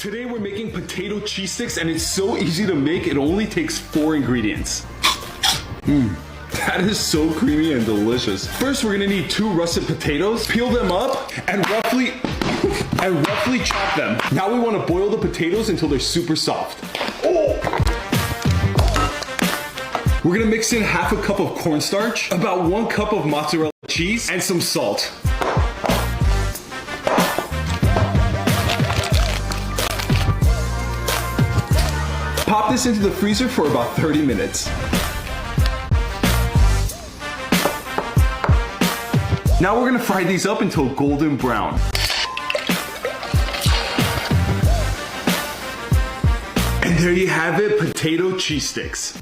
Today we're making potato cheese sticks, and it's so easy to make. It only takes 4 ingredients. That is so creamy and delicious. First, we're gonna need 2 russet potatoes. Peel them up and roughly chop them. Now we wanna boil the potatoes until they're super soft. We're gonna mix in half a cup of cornstarch, about 1 cup of mozzarella cheese, and some salt. Pop this into the freezer for about 30 minutes. Now we're gonna fry these up until golden brown. And there you have it, potato cheese sticks.